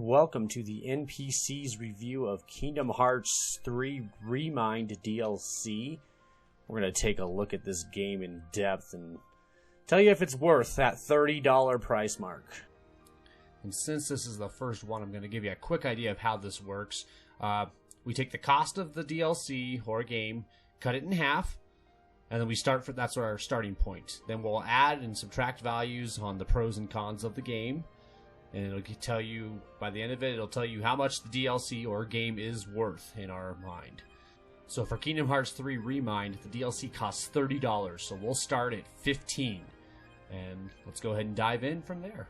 welcome to the NPCs review of Kingdom Hearts 3 ReMind DLC. We're going to take a look at this game in depth and tell you if it's worth that $30 price mark. And since this is the first one, I'm going to give you a quick idea of how this works. We take the cost of the DLC or game, cut it in half, and then we start for that's our starting point. Then we'll add and subtract values on the pros and cons of the game. And it'll tell you, by the end of it, it'll tell you how much the DLC or game is worth in our mind. So for Kingdom Hearts 3 ReMind, the DLC costs $30, so we'll start at $15. And let's go ahead and dive in from there.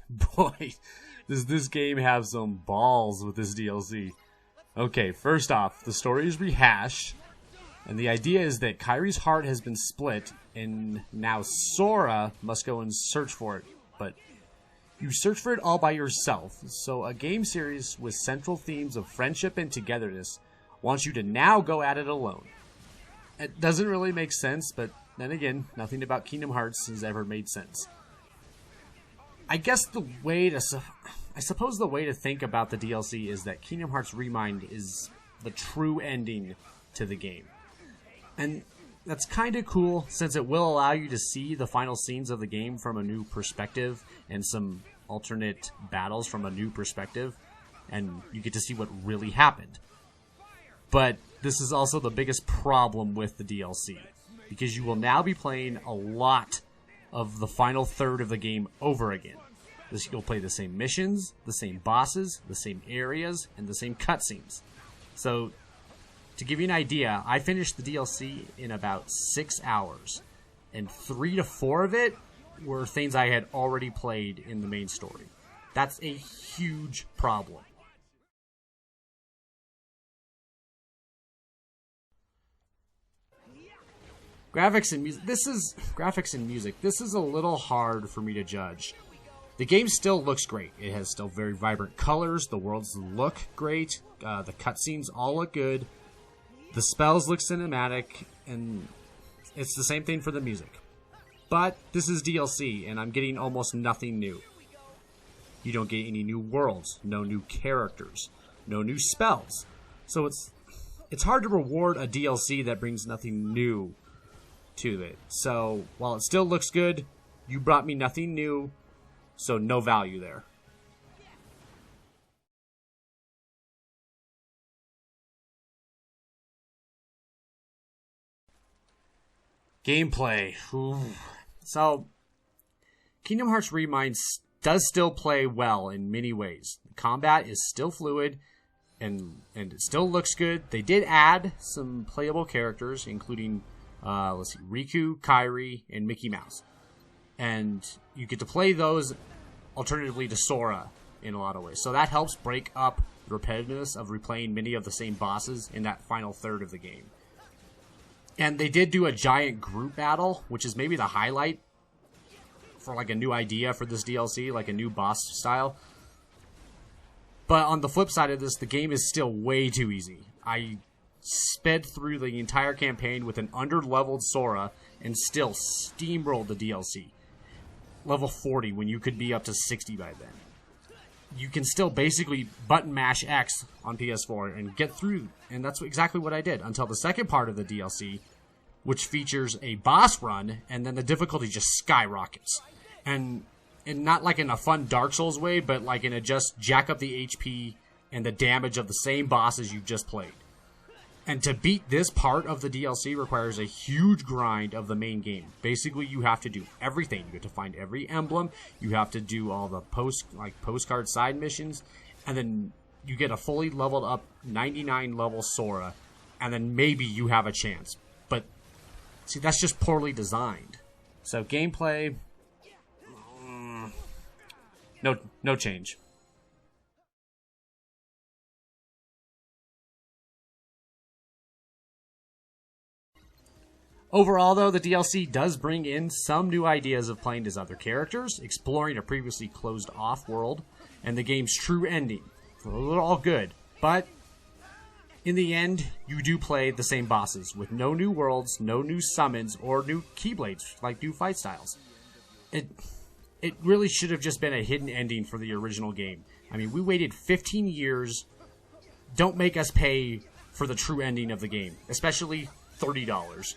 Boy, does this game have some balls with this DLC. Okay, first off, the story is rehashed. And the idea is that Kairi's heart has been split, and now Sora must go and search for it. But you search for it all by yourself. So a game series with central themes of friendship and togetherness wants you to now go at it alone. It doesn't really make sense, but then again, nothing about Kingdom Hearts has ever made sense. I suppose the way to think about the DLC is that Kingdom Hearts ReMind is the true ending to the game. And that's kind of cool, since it will allow you to see the final scenes of the game from a new perspective and some alternate battles from a new perspective, and you get to see what really happened. But this is also the biggest problem with the DLC, because you will now be playing a lot of the final third of the game over again. You'll play the same missions, the same bosses, the same areas, and the same cutscenes. So, to give you an idea, I finished the DLC in about 6 hours, and 3 to 4 of it were things I had already played in the main story. That's a huge problem. Graphics and music. This is a little hard for me to judge. The game still looks great. It has still very vibrant colors. The worlds look great. The cutscenes all look good. The spells look cinematic, and it's the same thing for the music. But this is DLC, and I'm getting almost nothing new. You don't get any new worlds, no new characters, no new spells. So it's hard to reward a DLC that brings nothing new to it. So while it still looks good, you brought me nothing new, so no value there. Gameplay. Ooh. So, Kingdom Hearts ReMind does still play well in many ways. The combat is still fluid, and it still looks good. They did add some playable characters, including, Riku, Kairi, and Mickey Mouse. And you get to play those alternatively to Sora in a lot of ways. So that helps break up the repetitiveness of replaying many of the same bosses in that final third of the game. And they did do a giant group battle, which is maybe the highlight for like a new idea for this DLC, like a new boss style. But on the flip side of this, the game is still way too easy. I sped through the entire campaign with an under-leveled Sora and still steamrolled the DLC. Level 40 when you could be up to 60 by then. You can still basically button mash X on PS4 and get through, and that's exactly what I did until the second part of the DLC, which features a boss run, and then the difficulty just skyrockets. And not like in a fun Dark Souls way, but like in a just jack up the HP and the damage of the same bosses you just played. And to beat this part of the DLC requires a huge grind of the main game. Basically, you have to do everything. You have to find every emblem. You have to do all the postcard side missions. And then you get a fully leveled up 99 level Sora. And then maybe you have a chance. But, see, that's just poorly designed. So, gameplay... No change. Overall, though, the DLC does bring in some new ideas of playing as other characters, exploring a previously closed-off world, and the game's true ending. So those are all good, but in the end, you do play the same bosses with no new worlds, no new summons, or new keyblades, like new fight styles. It really should have just been a hidden ending for the original game. I mean, we waited 15 years. Don't make us pay for the true ending of the game, especially $30.